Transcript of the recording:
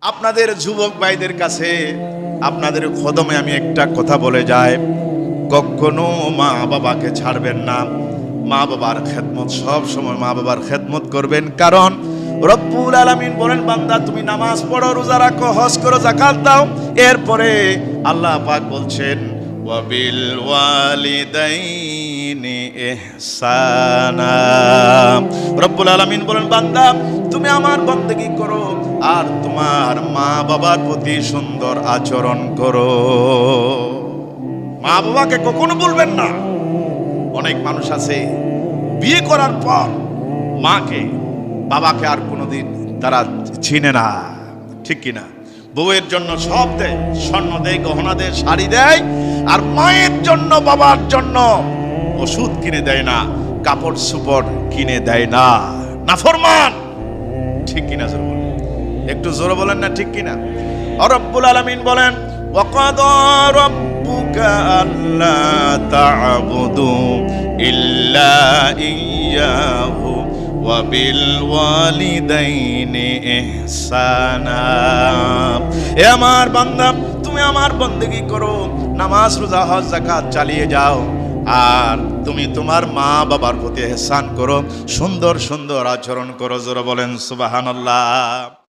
আপনাদের যুবক ভাইদের কাছে আপনাদের কদমে আমি একটা কথা বলে যাই, কখনো মা বাবাকে ছাড়বেন না। মা বাবার খেদমত, সব সময় মা বাবার খেদমত করবেন। কারণ রব্বুল আলামিন বলেন, বান্দা তুমি নামাজ পড়ো, রোজা রাখো, হজ করো, যাকাত দাও। এরপরে আল্লাহ পাক বলছেন ওয়াবিল ওয়ালিদাইনি ইহসানা। রব্বুল আলামিন বলেন, বান্দা তুমি আমার বন্দেগী করো আর তোমার মা বাবার প্রতি সুন্দর আচরণ করো। মা বাবাকে কখনো বলবেন না। অনেক মানুষ আছে বিয়ে করার পর মাকে বাবাকে আর কোনোদিন তারা চিনে না, ঠিক কিনা? বউয়ের জন্য সব দেয়, স্বর্ণ দেয়, গহনা দেয়, শাড়ি দেয়, আর মায়ের জন্য বাবার জন্য ওষুধ কিনে দেয় না, কাপড় সুপড় কিনে দেয় না। নাফরমান, ঠিক কিনা? জোরে বলেন, একটু জোরে বলেন না, ঠিক কিনা? রব্বুল আলামিন বলেন ওয়াকাদা রাব্বুকা আল্লা তা'বুদু ইল্লা ইয়্যাহু ওয়া বিল ওয়ালিদাইনি ইহসানা। এ আমার বান্দা, তুমি আমার বন্দেগী করো, নামাজ রোজা হজ যাকাত চালিয়ে যাও, আর তুমি তোমার মা বাবার প্রতি ইহসান করো, সুন্দর সুন্দর আচরণ করো। জোরে বলেন সুবহানাল্লাহ।